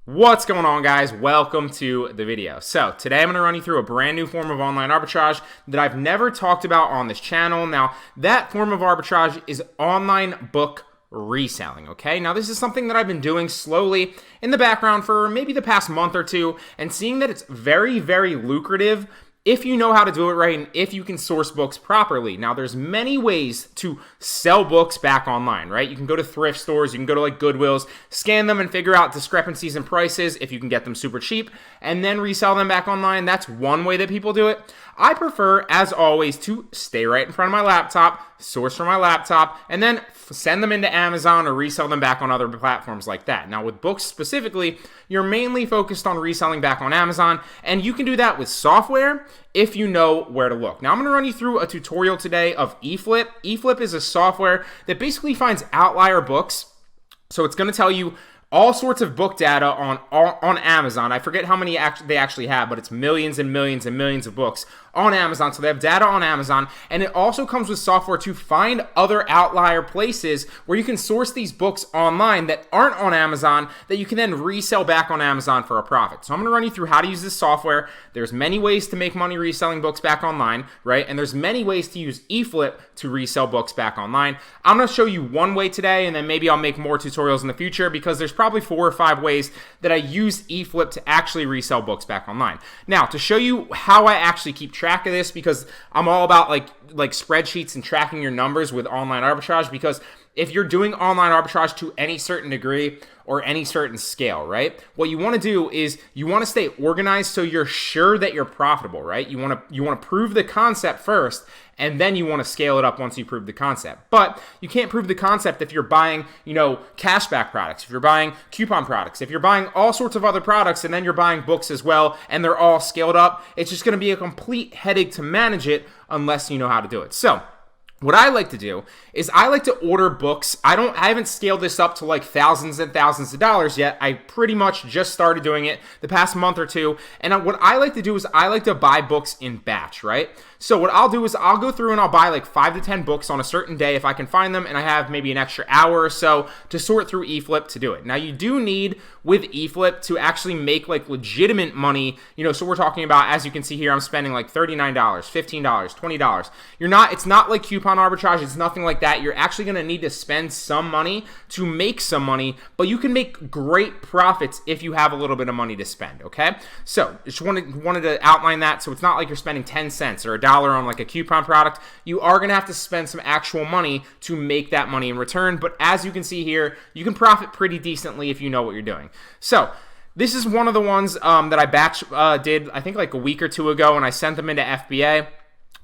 What's going on, guys? Welcome to the video. So today I'm going to run you through a brand new form of online arbitrage that I've never talked about on this channel. Now, that form of arbitrage is online book reselling, okay? Now, this is something that I've been doing slowly in the background for maybe the past month or two, and seeing that it's very, very lucrative if you know how to do it right and if you can source books properly. Now, there's many ways to sell books back online, right? You can go to thrift stores, you can go to like Goodwills, scan them and figure out discrepancies in prices if you can get them super cheap, and then resell them back online. That's one way that people do it. I prefer, as always, to stay right in front of my laptop, source from my laptop, and then send them into Amazon or resell them back on other platforms like that. Now, with books specifically, you're mainly focused on reselling back on Amazon, and you can do that with software if you know where to look. Now, I'm going to run you through a tutorial today of eFlip. eFlip is a software that basically finds outlier books. So it's going to tell you all sorts of book data on Amazon. I forget how many they actually have, but it's millions and millions and millions of books on Amazon. So they have data on Amazon, and it also comes with software to find other outlier places where you can source these books online that aren't on Amazon that you can then resell back on Amazon for a profit. So I'm going to run you through how to use this software. There's many ways to make money reselling books back online, right? And there's many ways to use eFlip to resell books back online. I'm going to show you one way today, and then maybe I'll make more tutorials in the future because there's probably 4 or 5 ways that I use eFlip to actually resell books back online. Now, to show you how I actually keep track of this, because I'm all about like spreadsheets and tracking your numbers with online arbitrage, because if you're doing online arbitrage to any certain degree or any certain scale, right, what you want to do is you want to stay organized so you're sure that you're profitable, right? You want to prove the concept first, and then you want to scale it up once you prove the concept. But you can't prove the concept if you're buying, cashback products, if you're buying coupon products, if you're buying all sorts of other products, and then you're buying books as well, and they're all scaled up. It's just going to be a complete headache to manage it unless you know how to do it. So what I like to do is I like to order books. I haven't scaled this up to like thousands and thousands of dollars yet. I pretty much just started doing it the past month or two. And what I like to do is I like to buy books in batch, right? So what I'll do is I'll go through and I'll buy like 5 to 10 books on a certain day if I can find them, and I have maybe an extra hour or so to sort through eFlip to do it. Now, you do need with eFlip to actually make like legitimate money, so we're talking about, as you can see here, I'm spending like $39, $15, $20. It's not like coupon arbitrage, it's nothing like that. You're actually going to need to spend some money to make some money, but you can make great profits if you have a little bit of money to spend, okay? So just wanted to outline that, so it's not like you're spending 10 cents or $1 on like a coupon product. You are going to have to spend some actual money to make that money in return, but as you can see here, you can profit pretty decently if you know what you're doing. So this is one of the ones that I did I think like a week or two ago, and I sent them into FBA.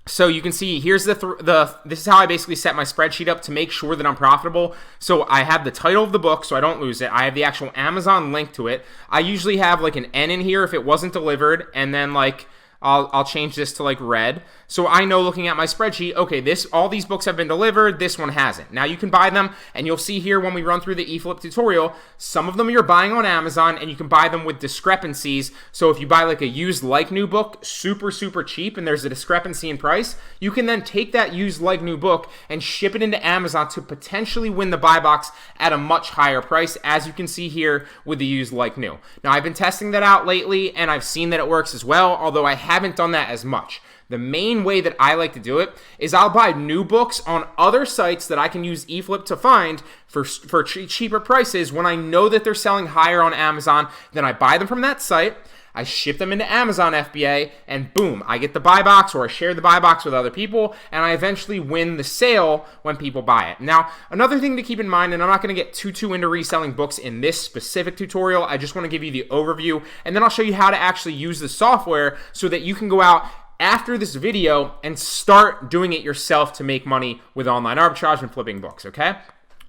So you can see here's this is how I basically set my spreadsheet up to make sure that I'm profitable. So I have the title of the book so I don't lose it. I have the actual Amazon link to it. I usually have like an N in here if it wasn't delivered, and then like I'll change this to like red. So I know, looking at my spreadsheet, okay, all these books have been delivered, this one hasn't. Now you can buy them, and you'll see here when we run through the eFlip tutorial, some of them you're buying on Amazon, and you can buy them with discrepancies. So if you buy like a used like new book super, super cheap, and there's a discrepancy in price, you can then take that used like new book and ship it into Amazon to potentially win the buy box at a much higher price, as you can see here with the used like new. Now I've been testing that out lately, and I've seen that it works as well, although I haven't done that as much. The main way that I like to do it is I'll buy new books on other sites that I can use eFlip to find for cheaper prices. When I know that they're selling higher on Amazon, then I buy them from that site, I ship them into Amazon FBA, and boom, I get the buy box, or I share the buy box with other people, and I eventually win the sale when people buy it. Now, another thing to keep in mind, and I'm not going to get too into reselling books in this specific tutorial, I just want to give you the overview, and then I'll show you how to actually use the software so that you can go out after this video and start doing it yourself to make money with online arbitrage and flipping books, okay?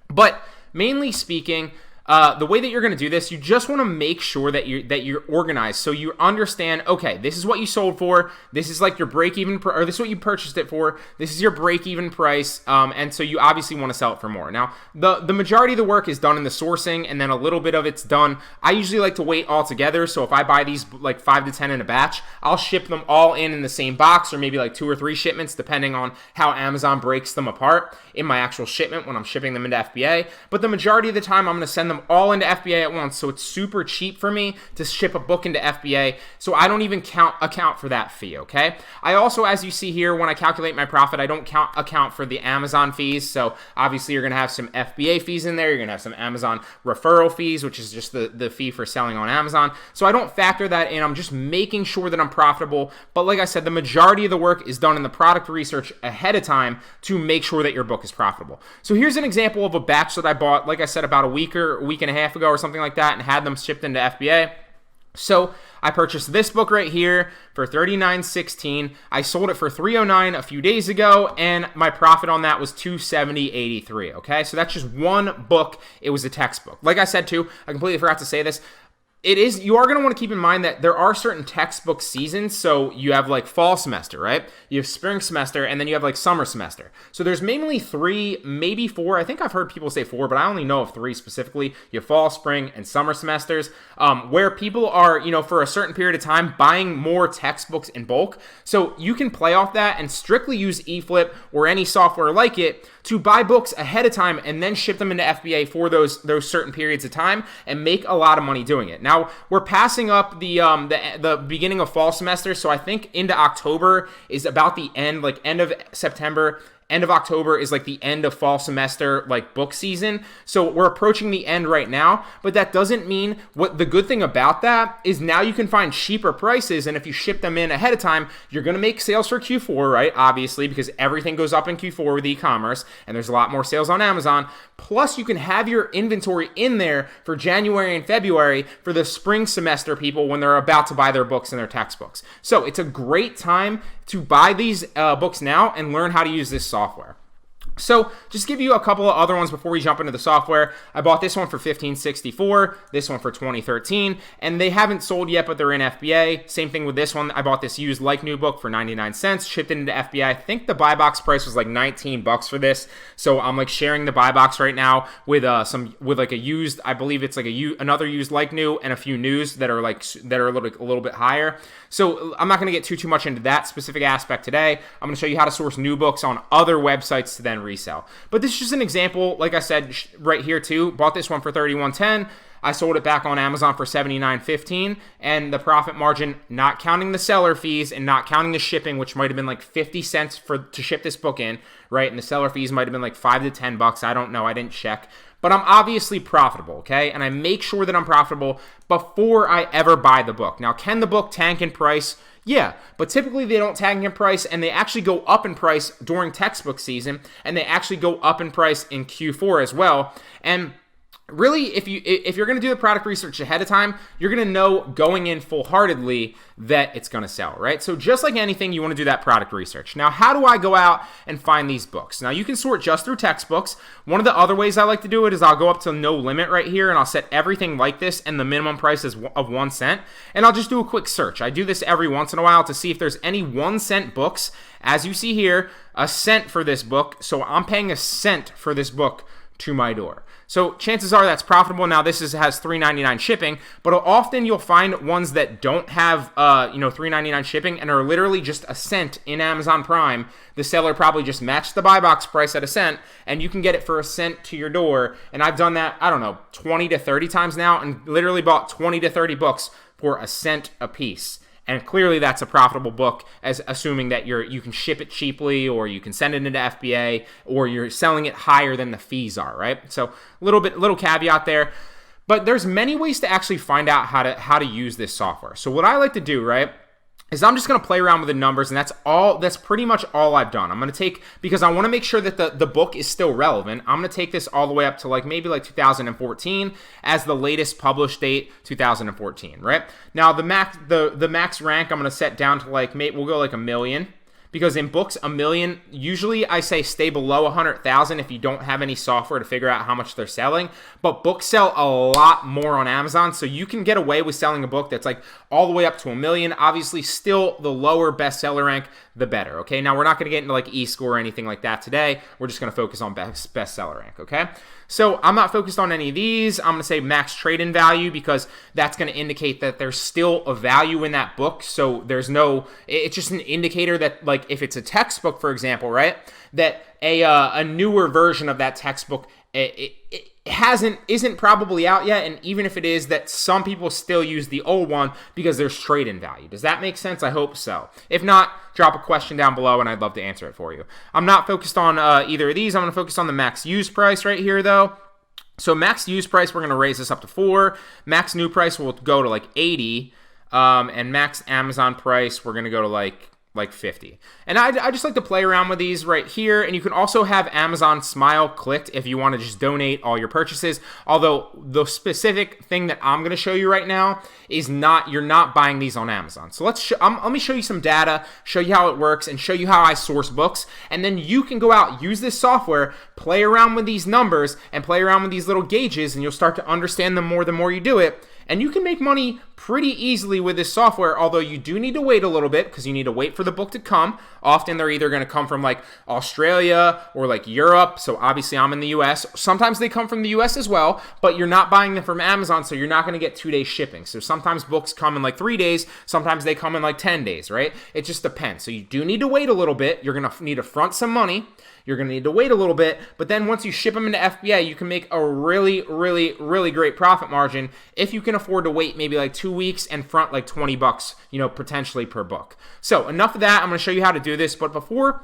But mainly speaking, the way that you're going to do this, you just want to make sure that you're organized, so you understand, okay, this is what you sold for, this is like your break-even, or this is what you purchased it for, this is your break-even price, and so you obviously want to sell it for more. Now, the majority of the work is done in the sourcing, and then a little bit of it's done. I usually like to wait all together, so if I buy these like 5 to 10 in a batch, I'll ship them all in the same box, or maybe like 2 or 3 shipments, depending on how Amazon breaks them apart in my actual shipment when I'm shipping them into FBA. But the majority of the time, I'm going to send them them all into FBA at once, so it's super cheap for me to ship a book into FBA, so I don't even account for that fee, okay? I also, as you see here, when I calculate my profit, I don't account for the Amazon fees, so obviously you're going to have some FBA fees in there, you're going to have some Amazon referral fees, which is just the fee for selling on Amazon, so I don't factor that in. I'm just making sure that I'm profitable, but like I said, the majority of the work is done in the product research ahead of time to make sure that your book is profitable. So here's an example of a batch that I bought, like I said, about a week and a half ago or something like that, and had them shipped into FBA. So I purchased this book right here for $39.16. I sold it for $309 a few days ago, and my profit on that was $270.83. Okay, so that's just one book. It was a textbook. Like I said too, I completely forgot to say this. You are going to want to keep in mind that there are certain textbook seasons. So you have like fall semester, right? You have spring semester, and then you have like summer semester. So there's mainly 3, maybe 4. I think I've heard people say 4, but I only know of 3 specifically. You have fall, spring, and summer semesters, where people are, for a certain period of time buying more textbooks in bulk. So you can play off that and strictly use eFlip or any software like it to buy books ahead of time and then ship them into FBA for those certain periods of time and make a lot of money doing it. Now, we're passing up the beginning of fall semester, so I think into October is about the end, like end of September. End of October is like the end of fall semester, like book season. So we're approaching the end right now, but that doesn't mean the good thing about that is now you can find cheaper prices. And if you ship them in ahead of time, you're going to make sales for Q4, right? Obviously, because everything goes up in Q4 with e-commerce and there's a lot more sales on Amazon. Plus you can have your inventory in there for January and February for the spring semester people when they're about to buy their books and their textbooks. So it's a great time to buy these books now and learn how to use this software. So just give you a couple of other ones before we jump into the software. I bought this one for $15.64, this one for $20.13, and they haven't sold yet, but they're in FBA. Same thing with this one. I bought this used like new book for 99 cents, shipped it into FBA. I think the buy box price was like $19 for this. So I'm like sharing the buy box right now with like a used, I believe it's like another used like new and a few news that are a little bit higher. So I'm not going to get too much into that specific aspect today. I'm going to show you how to source new books on other websites to then resell. But this is just an example, like I said, right here too. Bought this one for $31.10. I sold it back on Amazon for $79.15, and the profit margin, not counting the seller fees and not counting the shipping, which might have been like 50 cents to ship this book in, right? And the seller fees might have been like $5 to $10. I don't know. I didn't check. But I'm obviously profitable, okay? And I make sure that I'm profitable before I ever buy the book. Now, can the book tank in price? Yeah, but typically they don't tank in price, and they actually go up in price during textbook season, and they actually go up in price in Q4 as well. And really, if you're going to do the product research ahead of time, you're going to know going in full-heartedly that it's going to sell, right? So just like anything, you want to do that product research. Now, how do I go out and find these books? Now, you can sort just through textbooks. One of the other ways I like to do it is I'll go up to no limit right here, and I'll set everything like this, and the minimum price is of 1 cent, and I'll just do a quick search. I do this every once in a while to see if there's any 1 cent books. As you see here, a cent for this book, so I'm paying a cent for this book to my door. So chances are that's profitable. Now this has $3.99 shipping, but often you'll find ones that don't have $3.99 shipping and are literally just a cent in Amazon Prime. The seller probably just matched the buy box price at a cent, and you can get it for a cent to your door. And I've done that, 20 to 30 times now, and literally bought 20 to 30 books for a cent a piece. And clearly that's a profitable book, as assuming that you can ship it cheaply, or you can send it into FBA, or you're selling it higher than the fees are, right? So little caveat there. But there's many ways to actually find out how to use this software. So what I like to do, right, is I'm just going to play around with the numbers, and that's pretty much all I've done. I'm going to take, because I want to make sure that the book is still relevant, I'm going to take this all the way up to maybe 2014 as the latest published date, 2014, right? Now the max rank I'm going to set down to we'll go 1 million. Because in books, 1 million, usually I say stay below 100,000 if you don't have any software to figure out how much they're selling. But books sell a lot more on Amazon, so you can get away with selling a book that's all the way up to 1 million. Obviously, still the lower bestseller rank, the better, okay? Now, we're not going to get into eScore or anything like that today. We're just going to focus on bestseller rank, okay? So I'm not focused on any of these. I'm going to say max trade-in value, because that's going to indicate that there's still a value in that book. So it's just an indicator that if it's a textbook, for example, right, that a newer version of that textbook, it isn't probably out yet, and even if it is, that some people still use the old one because there's trade-in value. Does that make sense? I hope so. If not, drop a question down below and I'd love to answer it for you. I'm not focused on either of these. I'm going to focus on the max use price right here though. So max use price, we're going to raise this up to 4. Max new price will go to like 80, and max Amazon price, we're going to go to like 50. And I just like to play around with these right here. And you can also have Amazon Smile clicked if you want to just donate all your purchases. Although the specific thing that I'm going to show you right now is you're not buying these on Amazon. So let me show you some data, show you how it works, and show you how I source books. And then you can go out, use this software, play around with these numbers, and play around with these little gauges, and you'll start to understand them more the more you do it. And you can make money pretty easily with this software, although you do need to wait a little bit because you need to wait for the book to come. Often they're either going to come from like Australia or like Europe. So obviously I'm in the US. Sometimes they come from the US as well, but you're not buying them from Amazon, so you're not going to get 2-day shipping. So sometimes books come in like 3 days. Sometimes they come in like 10 days, right? It just depends. So you do need to wait a little bit. You're going to need to front some money. You're going to need to wait a little bit, but then once you ship them into FBA, you can make a really, really, really great profit margin if you can afford to wait maybe like 2 weeks and front like $20, potentially per book. So enough of that. I'm going to show you how to do this, but before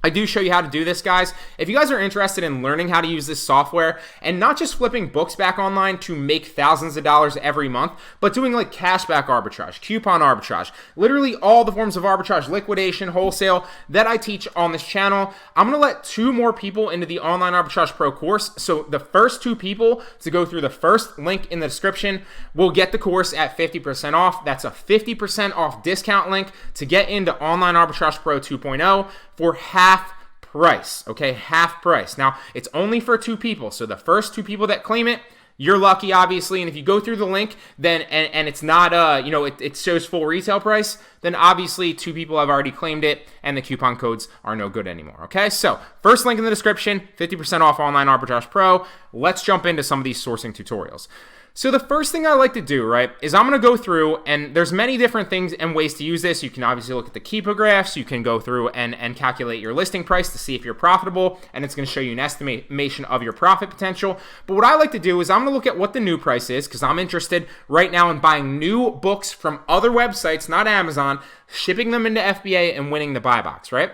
I do show you how to do this, guys, if you guys are interested in learning how to use this software and not just flipping books back online to make thousands of dollars every month, but doing like cashback arbitrage, coupon arbitrage, literally all the forms of arbitrage, liquidation, wholesale that I teach on this channel, I'm going to let 2 more people into the Online Arbitrage Pro course. So the first 2 people to go through the first link in the description will get the course at 50% off. That's a 50% off discount link to get into Online Arbitrage Pro 2.0 for half price, okay? Half price. Now, it's only for 2 people, so the first 2 people that claim it, you're lucky, obviously, and if you go through the link, then, and it's not, it shows full retail price, then obviously 2 people have already claimed it, and the coupon codes are no good anymore, okay? So, first link in the description, 50% off Online Arbitrage Pro. Let's jump into some of these sourcing tutorials. So the first thing I like to do, right, is I'm going to go through, and there's many different things and ways to use this. You can obviously look at the keepographs. You can go through and calculate your listing price to see if you're profitable, and it's going to show you an estimation of your profit potential. But what I like to do is I'm going to look at what the new price is because I'm interested right now in buying new books from other websites, not Amazon, shipping them into FBA and winning the buy box, right?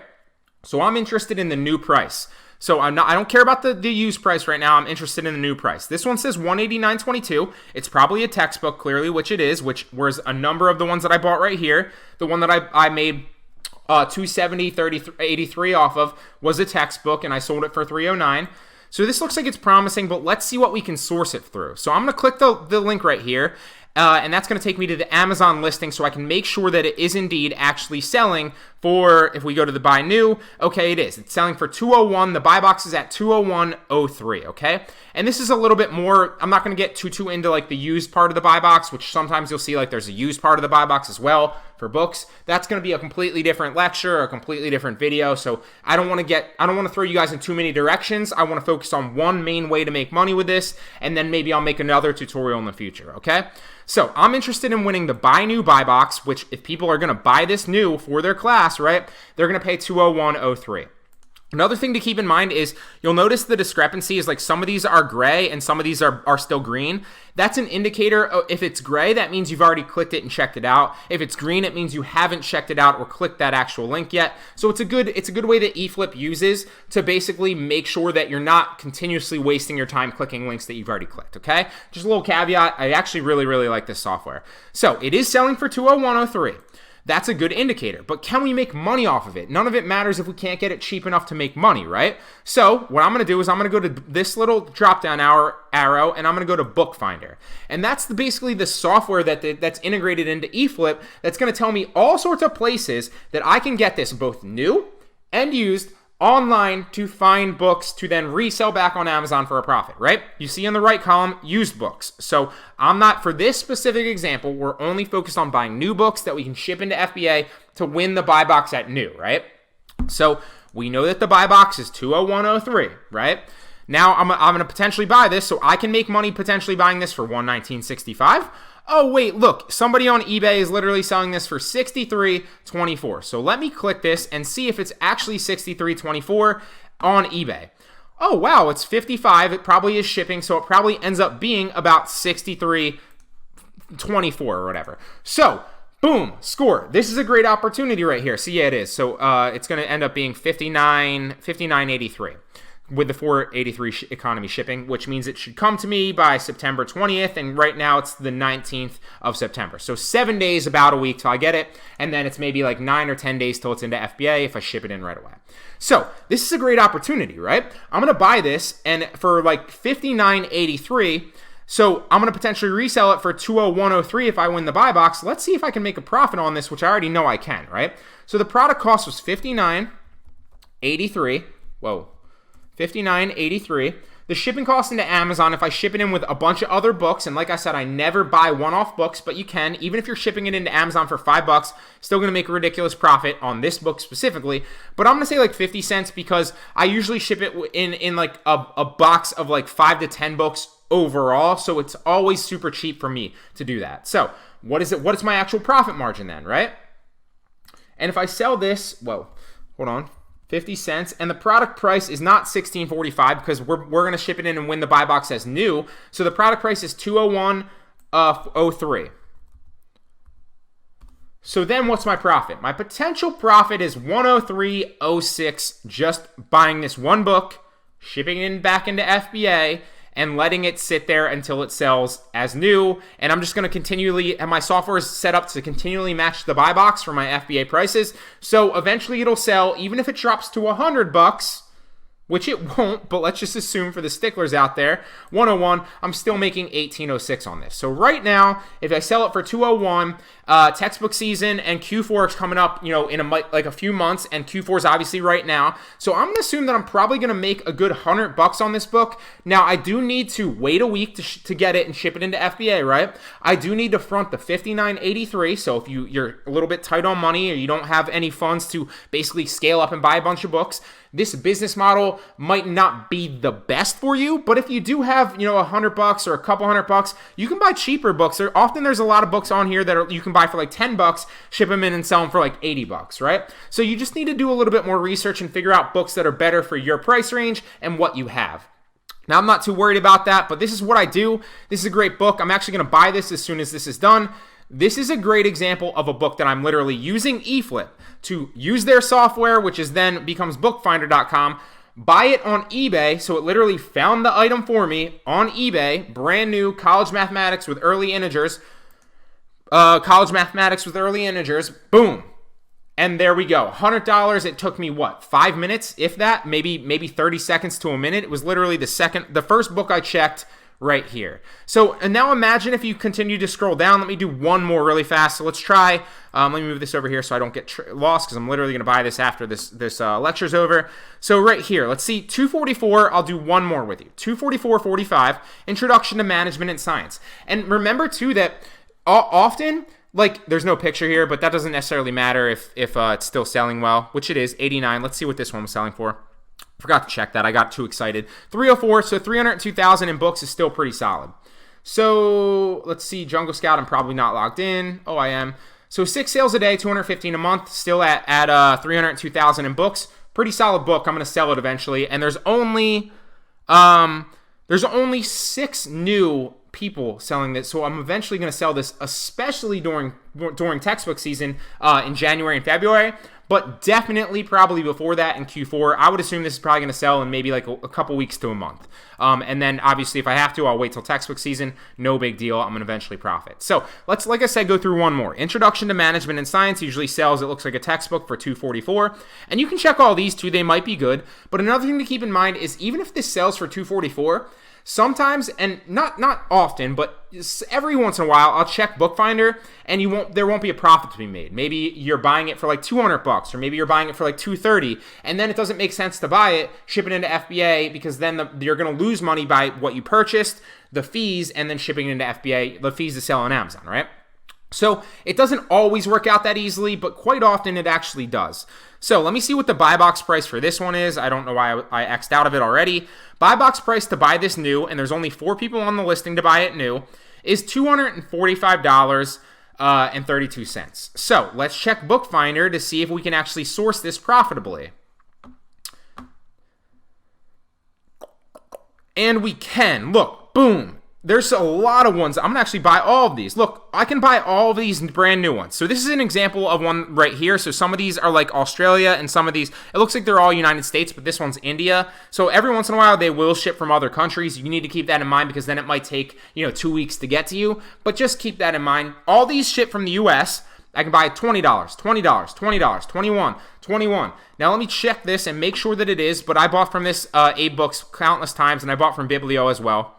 So I'm interested in the new price. So I don't care about the used price right now. I'm interested in the new price. This one says $189.22. It's probably a textbook, clearly, which it is, which was a number of the ones that I bought right here. The one that I made $270.83 off of was a textbook, and I sold it for $309. So this looks like it's promising, but let's see what we can source it through. So I'm going to click the link right here. And that's going to take me to the Amazon listing so I can make sure that it is indeed actually selling for, if we go to the buy new, okay, it is. It's selling for $201. The buy box is at $201.03, okay? And this is a little bit more, I'm not going to get too into like the used part of the buy box, which sometimes you'll see like there's a used part of the buy box as well for books. That's going to be a completely different lecture, or a completely different video. So I don't want to throw you guys in too many directions. I want to focus on one main way to make money with this, and then maybe I'll make another tutorial in the future, okay? So I'm interested in winning the buy new buy box, which if people are going to buy this new for their class, right, they're going to pay $201.03. Another thing to keep in mind is you'll notice the discrepancy is like some of these are gray and some of these are still green. That's an indicator. If it's gray, that means you've already clicked it and checked it out. If it's green, it means you haven't checked it out or clicked that actual link yet. So it's a good way that eFlip uses to basically make sure that you're not continuously wasting your time clicking links that you've already clicked, okay? Just a little caveat. I actually really, really like this software. So it is selling for $201.03. That's a good indicator, but can we make money off of it? None of it matters if we can't get it cheap enough to make money, right? So what I'm going to do is I'm going to go to this little drop-down arrow, and I'm going to go to bookfinder. And that's basically the software that's integrated into eFlip that's going to tell me all sorts of places that I can get this both new and used online to find books to then resell back on Amazon for a profit, right? You see in the right column, used books. So I'm not, for this specific example, we're only focused on buying new books that we can ship into FBA to win the buy box at new, right? So we know that the buy box is $201.03, right? Now I'm going to potentially buy this, so I can make money potentially buying this for $119.65. Oh, wait, look, somebody on eBay is literally selling this for $63.24. So let me click this and see if it's actually $63.24 on eBay. oh wow, it's 55. It probably is shipping, so it probably ends up being about 63.24 or whatever. So boom, score. This is a great opportunity right here. See, yeah, it is. So it's going to end up being 59.83 with the 483 economy shipping, which means it should come to me by September 20th, and right now it's the 19th of September. So 7 days, about a week till I get it, and then it's maybe like 9 or 10 days till it's into FBA if I ship it in right away. So this is a great opportunity, right? I'm going to buy this, and for like 59.83, so I'm going to potentially resell it for 201.03 if I win the buy box. Let's see if I can make a profit on this, which I already know I can, right? So the product cost was 59.83. Whoa. 59.83. The shipping cost into Amazon, if I ship it in with a bunch of other books, and like I said, I never buy one-off books, but you can, even if you're shipping it into Amazon for $5, still going to make a ridiculous profit on this book specifically. But I'm going to say like 50 cents because I usually ship it in like a box of like 5 to 10 books overall, so it's always super cheap for me to do that. So what is it? What is my actual profit margin then, right? And if I sell this, whoa, hold on, 50 cents, and the product price is not $16.45 because we're going to ship it in and win the buy box as new. So the product price is $201.03. So then what's my profit? My potential profit is $103.06 just buying this one book, shipping it back into FBA, and letting it sit there until it sells as new. And I'm just going to continually, and my software is set up to continually match the buy box for my FBA prices. So eventually it'll sell, even if it drops to $100, which it won't, but let's just assume for the sticklers out there, 101, I'm still making 1806 on this. So right now, if I sell it for 201, textbook season and Q4 is coming up, you know, in a few months, and Q4 is obviously right now. So I'm gonna assume that I'm probably gonna make a good $100 on this book. Now I do need to wait a week to get it and ship it into FBA, right? I do need to front the 59.83. So if you're a little bit tight on money or you don't have any funds to basically scale up and buy a bunch of books, this business model might not be the best for you, but if you do have, you know, $100 or a couple $100, you can buy cheaper books. There's a lot of books on here that you can buy for like $10, ship them in and sell them for like $80, right? So you just need to do a little bit more research and figure out books that are better for your price range and what you have. Now, I'm not too worried about that, but this is what I do. This is a great book. I'm actually going to buy this as soon as this is done. This is a great example of a book that I'm literally using eFlip to use their software, which is then becomes bookfinder.com, buy it on eBay. So it literally found the item for me on eBay, brand new college mathematics with early integers, boom. And there we go, $100. It took me what, 5 minutes, if that, maybe 30 seconds to a minute. It was literally the first book I checked right here. So, and now imagine if you continue to scroll down. Let me do one more really fast. So let's try, let me move this over here so I don't get lost, because I'm literally going to buy this after this lecture's over. So right here, let's see, 244, I'll do one more with you. 244.45, Introduction to Management and Science. And remember too that often, like, there's no picture here, but that doesn't necessarily matter if it's still selling well, which it is, 89. Let's see what this one was selling for. Forgot to check that. I got too excited. 304, so 302,000 in books is still pretty solid. So let's see, Jungle Scout, I'm probably not logged in. Oh, I am. So 6 sales a day, 215 a month, still at 302,000 in books. Pretty solid book. I'm going to sell it eventually. And there's only 6 new people selling this, so I'm eventually going to sell this, especially during textbook season in January and February, but definitely probably before that in Q4. I would assume this is probably going to sell in maybe like a couple weeks to a month. And then obviously if I have to, I'll wait till textbook season. No big deal. I'm going to eventually profit. So let's, like I said, go through one more. Introduction to Management and Science usually sells, it looks like a textbook, for $244. And you can check all these too. They might be good. But another thing to keep in mind is even if this sells for $244, sometimes, and not often, but every once in a while, I'll check Bookfinder, and there won't be a profit to be made. Maybe you're buying it for like $200, or maybe you're buying it for like $230, and then it doesn't make sense to buy it, ship it into FBA, because then you're going to lose money by what you purchased, the fees, and then shipping it into FBA, the fees to sell on Amazon, right? So it doesn't always work out that easily, but quite often it actually does. So let me see what the buy box price for this one is. I don't know why I X'd out of it already. Buy box price to buy this new, and there's only 4 people on the listing to buy it new, is $245.32. So let's check Bookfinder to see if we can actually source this profitably. And we can. Look, boom. There's a lot of ones. I'm going to actually buy all of these. Look, I can buy all of these brand new ones. So this is an example of one right here. So some of these are like Australia, and some of these, it looks like they're all United States, but this one's India. So every once in a while, they will ship from other countries. You need to keep that in mind because then it might take, 2 weeks to get to you. But just keep that in mind. All these ship from the US. I can buy $20, $20, $20, $21, $21. Now let me check this and make sure that it is, but I bought from this Abe Books countless times, and I bought from Biblio as well.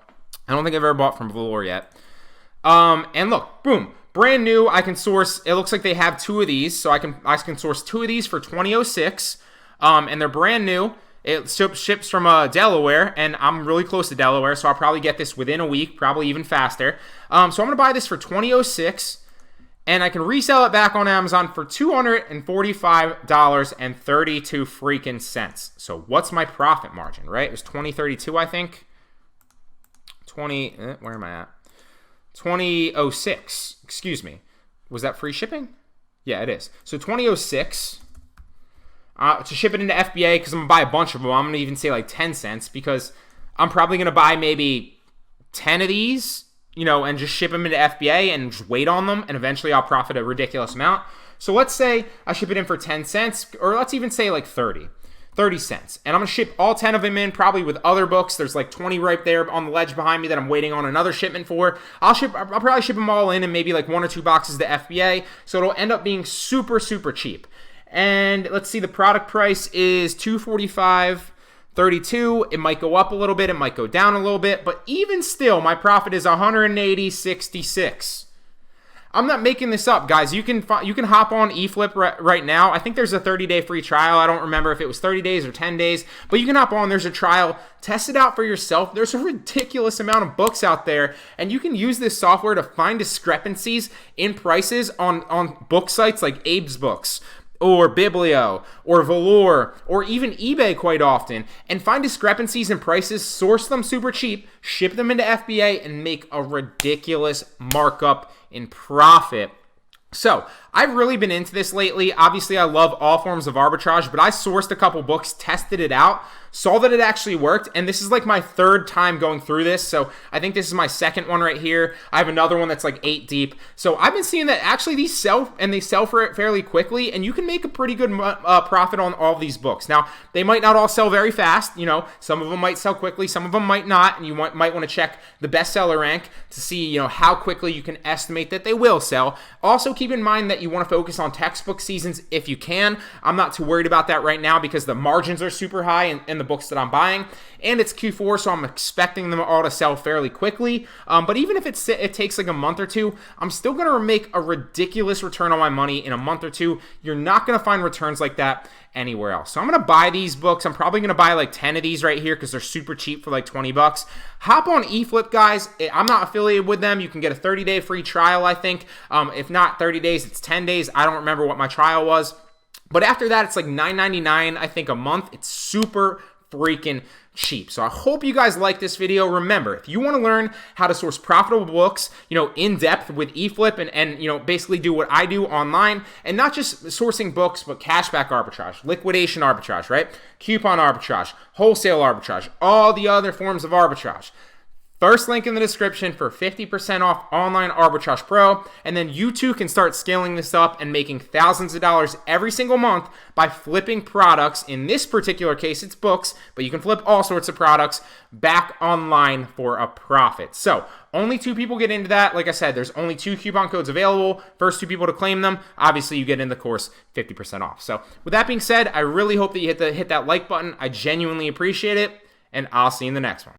I don't think I've ever bought from Velour yet. And look, boom, brand new. I can source. It looks like they have 2 of these, so I can source 2 of these for $20.06. And they're brand new. It ships from Delaware, and I'm really close to Delaware, so I'll probably get this within a week, probably even faster. So I'm gonna buy this for $20.06, and I can resell it back on Amazon for $245.32 freaking cents. So what's my profit margin? Right, it was $20.32, I think. Where am I at? $20.06. Excuse me. Was that free shipping? Yeah, it is. So $20.06 to ship it into FBA, because I'm gonna buy a bunch of them. I'm gonna even say like 10 cents, because I'm probably gonna buy maybe 10 of these, and just ship them into FBA and just wait on them, and eventually I'll profit a ridiculous amount. So let's say I ship it in for 10 cents, or let's even say like 30 cents. And I'm going to ship all 10 of them in, probably with other books. There's like 20 right there on the ledge behind me that I'm waiting on another shipment for. I'll probably ship them all in, and maybe like 1 or 2 boxes to FBA. So it'll end up being super, super cheap. And let's see, the product price is $245.32. It might go up a little bit. It might go down a little bit. But even still, my profit is $180.66. I'm not making this up, guys. You can hop on eFlip right now. I think there's a 30-day free trial. I don't remember if it was 30 days or 10 days, but you can hop on. There's a trial. Test it out for yourself. There's a ridiculous amount of books out there, and you can use this software to find discrepancies in prices on book sites like Abe's Books, or Biblio, or Velour, or even eBay quite often, and find discrepancies in prices, source them super cheap, ship them into FBA, and make a ridiculous markup in profit. So I've really been into this lately. Obviously, I love all forms of arbitrage, but I sourced a couple books, tested it out, saw that it actually worked, and this is like my 3rd time going through this. So I think this is my 2nd one right here. I have another one that's like 8 deep. So I've been seeing that actually these sell, and they sell for it fairly quickly, and you can make a pretty good profit on all of these books. Now, they might not all sell very fast. Some of them might sell quickly, some of them might not, and you might want to check the bestseller rank to see, how quickly you can estimate that they will sell. Also, keep in mind that you want to focus on textbook seasons if you can. I'm not too worried about that right now because the margins are super high in the books that I'm buying, and it's Q4, so I'm expecting them all to sell fairly quickly. But even if it takes like a month or 2, I'm still going to make a ridiculous return on my money in a month or 2. You're not going to find returns like that anywhere else. So I'm going to buy these books. I'm probably going to buy like 10 of these right here because they're super cheap for like $20. Hop on eFlip, guys. I'm not affiliated with them. You can get a 30-day free trial, I think. If not 30 days, it's 10 days. I don't remember what my trial was. But after that, it's like $9.99, I think, a month. It's super freaking cheap. So I hope you guys like this video. Remember, if you want to learn how to source profitable books, in depth with eFlip and basically do what I do online, and not just sourcing books, but cashback arbitrage, liquidation arbitrage, right? Coupon arbitrage, wholesale arbitrage, all the other forms of arbitrage. First link in the description for 50% off Online Arbitrage Pro, and then you too can start scaling this up and making thousands of dollars every single month by flipping products. In this particular case, it's books, but you can flip all sorts of products back online for a profit. So only 2 people get into that. Like I said, there's only 2 coupon codes available. First 2 people to claim them, obviously you get in the course 50% off. So with that being said, I really hope that you hit that like button. I genuinely appreciate it, and I'll see you in the next one.